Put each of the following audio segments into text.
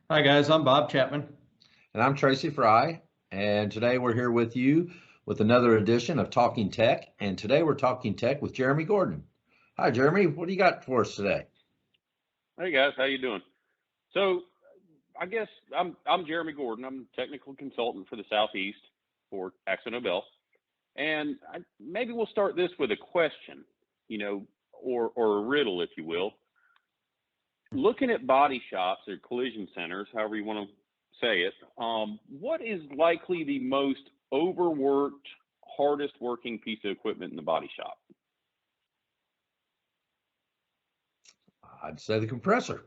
Hi guys, I'm Bob Chapman. And I'm Tracy Fry, and today we're here with you with another edition of Talking Tech. And today we're talking tech with Jyramie Gordon. Hi, Jyramie. What do you got for us today? Hey guys, how you doing? So I guess I'm Jyramie Gordon. I'm a technical consultant for the Southeast for AkzoNobel, and maybe we'll start this with a question, or a riddle, if you will. Looking at body shops or collision centers, however you want to say it, what is likely the most overworked, hardest working piece of equipment in the body shop? I'd say the compressor.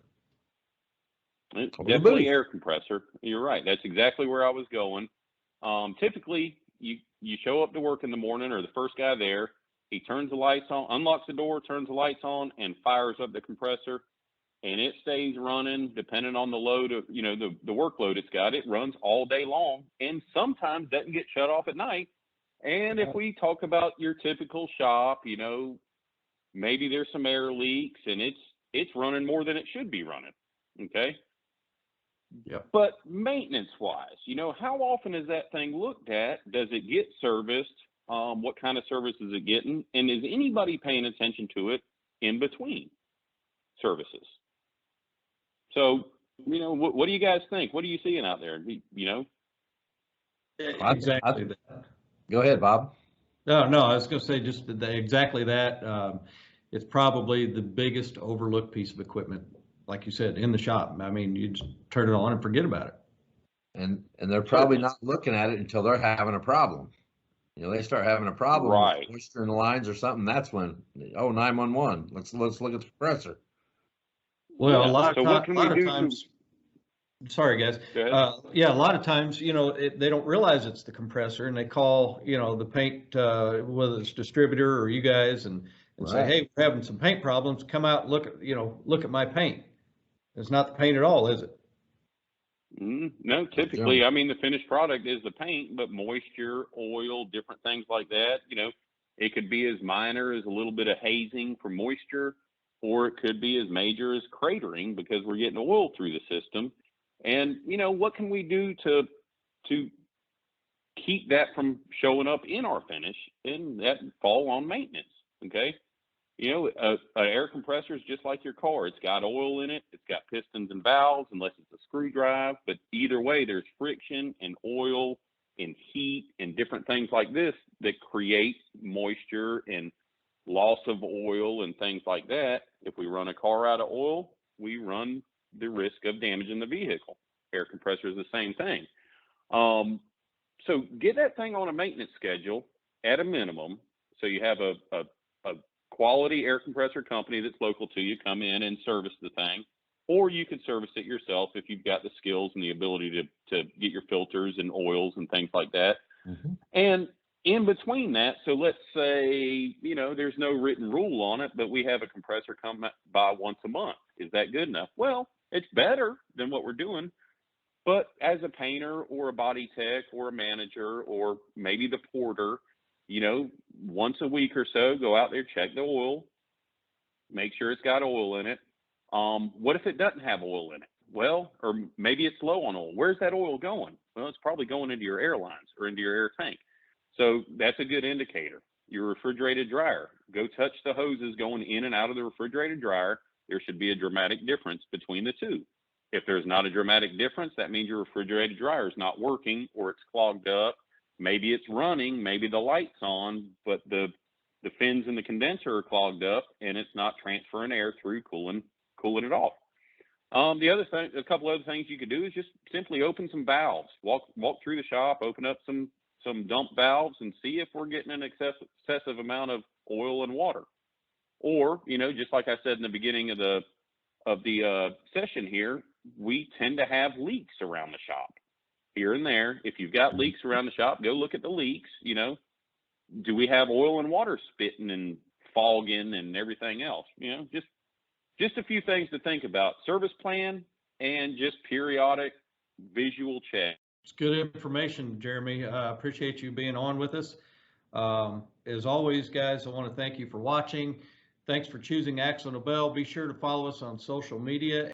It's Or the definitely booth. air compressor. You're right. That's exactly where I was going. Typically, you show up to work in the morning, or the first guy there, he turns the lights on, unlocks the door, turns the lights on, and fires up the compressor, and it stays running depending on the load of the workload it's got. It runs all day long, and sometimes doesn't get shut off at night. And if we talk about your typical shop, maybe there's some air leaks, and it's running more than it should be running. Okay. Yep. But maintenance wise, how often is that thing looked at? Does it get serviced? What kind of service is it getting? And is anybody paying attention to it in between services? So, what do you guys think? What are you seeing out there? Exactly that. Go ahead, Bob. No, I was going to say just exactly that. It's probably the biggest overlooked piece of equipment, like you said, in the shop. I mean, you just turn it on and forget about it. And they're probably not looking at it until they're having a problem. They start having a problem Right. with moisture in the lines or something. That's when, 911. Let's look at the compressor. Well, Yeah. a lot So what can we of do times. Sorry, guys. Go ahead. Yeah, a lot of times, they don't realize it's the compressor, and they call, the paint, whether it's distributor or you guys, and say, Right. hey, we're having some paint problems. Come out and look at my paint. It's not the paint at all, is it? No, typically, I mean, the finished product is the paint, but moisture, oil, different things like that, it could be as minor as a little bit of hazing from moisture, or it could be as major as cratering because we're getting oil through the system. And, what can we do to keep that from showing up in our finish? And that fall on maintenance. Okay. An air compressor is just like your car. It's got oil in it. It's got pistons and valves, unless it's a screw drive. But either way, there's friction and oil and heat and different things like this that create moisture and loss of oil and things like that. If we run a car out of oil, we run the risk of damaging the vehicle. Air compressor is the same thing. So get that thing on a maintenance schedule at a minimum. So you have a quality air compressor company that's local to you come in and service the thing, or you could service it yourself if you've got the skills and the ability to get your filters and oils and things like that. Mm-hmm. And in between that, so let's say, there's no written rule on it, but we have a compressor come by once a month. Is that good enough? Well, it's better than what we're doing. But as a painter or a body tech or a manager or maybe the porter, once a week or so, go out there, check the oil, make sure it's got oil in it. What if it doesn't have oil in it? Well, or maybe it's low on oil. Where's that oil going? Well, it's probably going into your airlines or into your air tank. So that's a good indicator. Your refrigerated dryer, go touch the hoses going in and out of the refrigerated dryer. There should be a dramatic difference between the two. If there's not a dramatic difference, that means your refrigerated dryer is not working or it's clogged up. Maybe it's running, maybe the light's on, but the fins in the condenser are clogged up and it's not transferring air through, cooling it off. The other thing, a couple other things you could do is just simply open some valves. Walk through the shop, open up some dump valves, and see if we're getting an excessive amount of oil and water. Or, just like I said in the beginning of the session here, we tend to have leaks around the shop here and there. If you've got leaks around the shop, go look at the leaks. Do we have oil and water spitting and fogging and everything else? Just a few things to think about. Service plan and just periodic visual check. It's good information, Jyramie. I appreciate you being on with us. As always, guys, I want to thank you for watching. Thanks for choosing AkzoNobel. Be sure to follow us on social media.